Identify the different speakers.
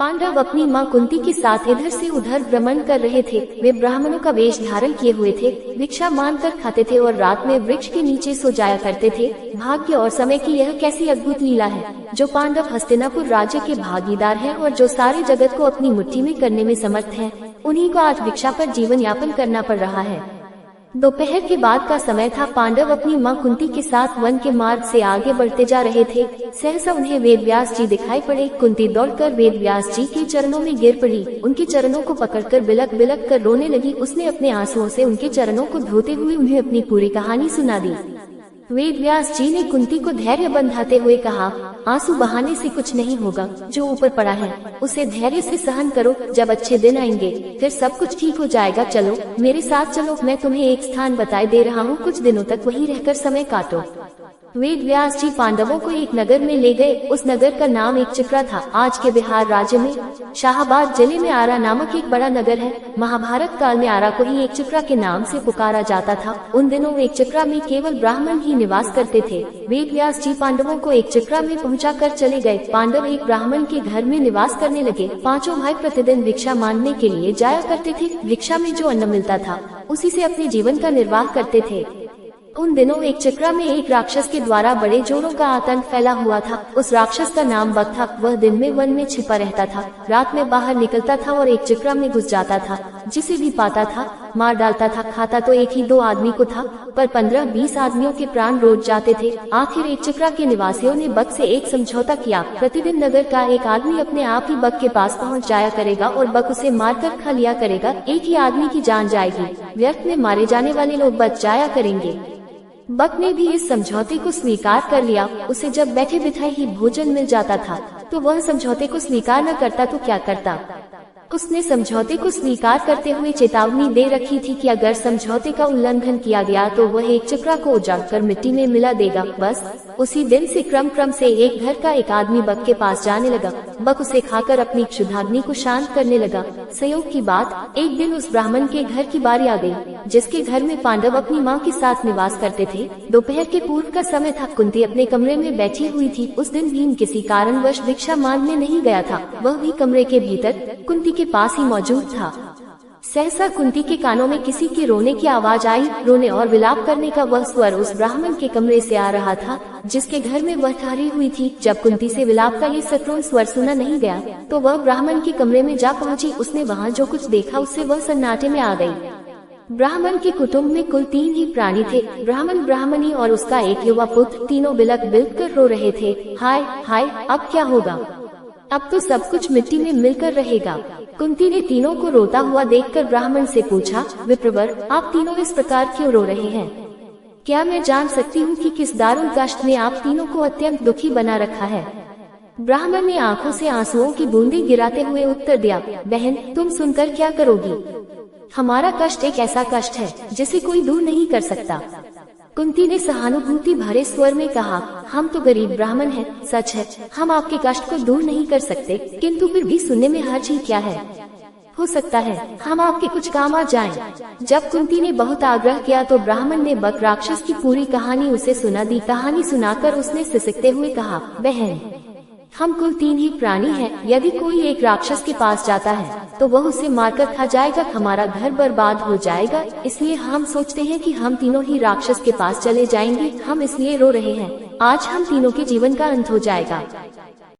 Speaker 1: पांडव अपनी मां कुंती के साथ इधर से उधर भ्रमण कर रहे थे। वे ब्राह्मणों का वेश धारण किए हुए थे, भिक्षा मांगकर खाते थे और रात में वृक्ष के नीचे सो जाया करते थे। भाग्य और समय की यह कैसी अद्भुत लीला है, जो पांडव हस्तिनापुर राज्य के भागीदार हैं और जो सारे जगत को अपनी मुट्ठी में करने में समर्थ हैं, उन्हीं को आज भिक्षा पर जीवन यापन करना पड़ रहा है। दोपहर के बाद का समय था। पांडव अपनी मां कुंती के साथ वन के मार्ग से आगे बढ़ते जा रहे थे। सहसा उन्हें वेदव्यास जी दिखाई पड़े। कुंती दौड़कर वेदव्यास जी के चरणों में गिर पड़ी। उनके चरणों को पकड़कर बिलक बिलक कर रोने लगी। उसने अपने आंसुओं से उनके चरणों को धोते हुए उन्हें अपनी पूरी कहानी सुना दी। वेदव्यास जी ने कुंती को धैर्य बंधाते हुए कहा, आंसू बहाने से कुछ नहीं होगा। जो ऊपर पड़ा है उसे धैर्य से सहन करो। जब अच्छे दिन आएंगे फिर सब कुछ ठीक हो जाएगा। चलो मेरे साथ चलो, मैं तुम्हें एक स्थान बताए दे रहा हूँ। कुछ दिनों तक वहीं रहकर समय काटो। वेदव्यास जी पांडवों को एक नगर में ले गए। उस नगर का नाम एकचक्रा था। आज के बिहार राज्य में शाहाबाद जिले में आरा नामक एक बड़ा नगर है। महाभारत काल में आरा को ही एकचक्रा के नाम से पुकारा जाता था। उन दिनों एकचक्रा में केवल ब्राह्मण ही निवास करते थे। वेदव्यास जी पांडवों को एकचक्रा में पहुंचाकर चले गए। पांडव एक ब्राह्मण के घर में निवास करने लगे। पांचों भाई प्रतिदिन भिक्षा मांगने के लिए जाया करते थे। भिक्षा में जो अन्न मिलता था उसी से अपने जीवन का निर्वाह करते थे। उन दिनों एकचक्रा में एक राक्षस के द्वारा बड़े जोरों का आतंक फैला हुआ था। उस राक्षस का नाम बक था। वह दिन में वन में छिपा रहता था, रात में बाहर निकलता था और एकचक्रा में घुस जाता था। जिसे भी पाता था मार डालता था। खाता तो एक ही दो आदमी को था, पर 15-20 आदमियों के प्राण रोज जाते थे। आखिर एकचक्रा के निवासियों ने बक से एक समझौता किया। प्रतिदिन नगर का एक आदमी अपने आप ही बक के पास पहुंच जाया करेगा और बक उसे मारकर खा लिया करेगा। एक ही आदमी की जान जाएगी, व्यर्थ में मारे जाने वाले लोग बच जाया करेंगे। बक ने भी इस समझौते को स्वीकार कर लिया। उसे जब बैठे बिठाए ही भोजन मिल जाता था तो वह समझौते को स्वीकार न करता तो क्या करता। उसने समझौते को स्वीकार करते हुए चेतावनी दे रखी थी कि अगर समझौते का उल्लंघन किया गया तो वह एकचक्रा को उजाड़कर मिट्टी में मिला देगा। बस उसी दिन से क्रम से एक घर का एक आदमी बक के पास जाने लगा। बक उसे खाकर अपनी क्षुधाग्नि को शांत करने लगा। संयोग की बात, एक दिन उस ब्राह्मण के घर की बारी आ गई, जिसके घर में पांडव अपनी मां के साथ निवास करते थे। दोपहर के पूर्व का समय था। कुंती अपने कमरे में बैठी हुई थी। उस दिन भीम किसी कारणवश भिक्षा मांगने नहीं गया था। वह भी कमरे के भीतर कुंती के पास ही मौजूद था। सहसा कुंती के कानों में किसी के रोने की आवाज आई। रोने और विलाप करने का वह स्वर उस ब्राह्मण के कमरे से आ रहा था, जिसके घर में वह ठहरी हुई थी। जब कुंती से विलाप का ये सत्रों स्वर सुना नहीं गया तो वह ब्राह्मण के कमरे में जा पहुंची। उसने वहां जो कुछ देखा उससे वह सन्नाटे में आ गई। ब्राह्मण के कुटुंब में कुल 3 ही प्राणी थे, ब्राह्मण, ब्राह्मणी और उसका एक युवा पुत्र। तीनों बिलक बिलक कर रो रहे थे। हाय हाय, अब क्या होगा? अब तो सब कुछ मिट्टी में मिलकर रहेगा। कुंती ने तीनों को रोता हुआ देखकर ब्राह्मण से पूछा, विप्रवर, आप तीनों इस प्रकार क्यों रो रहे हैं? क्या मैं जान सकती हूँ कि किस दारुण कष्ट ने आप तीनों को अत्यंत दुखी बना रखा है? ब्राह्मण ने आंखों से आंसुओं की बूंदें गिराते हुए उत्तर दिया, बहन, तुम सुनकर क्या करोगी? हमारा कष्ट एक ऐसा कष्ट है जिसे कोई दूर नहीं कर सकता। कुंती ने सहानुभूति भरे स्वर में कहा, हम तो गरीब ब्राह्मण हैं, सच है हम आपके कष्ट को दूर नहीं कर सकते, किंतु फिर भी सुनने में हर्ज ही क्या है? हो सकता है हम आपके कुछ काम आ जाएं। जब कुंती ने बहुत आग्रह किया तो ब्राह्मण ने बक राक्षस की पूरी कहानी उसे सुना दी। कहानी सुनाकर उसने सिसकते हुए कहा, बहन, हम कुल 3 ही प्राणी हैं। यदि कोई एक राक्षस के पास जाता है तो वह उसे मारकर खा जाएगा, हमारा घर बर्बाद हो जाएगा। इसलिए हम सोचते हैं कि हम तीनों ही राक्षस के पास चले जाएंगे। हम इसलिए रो रहे हैं, आज हम तीनों के जीवन का अंत हो जाएगा।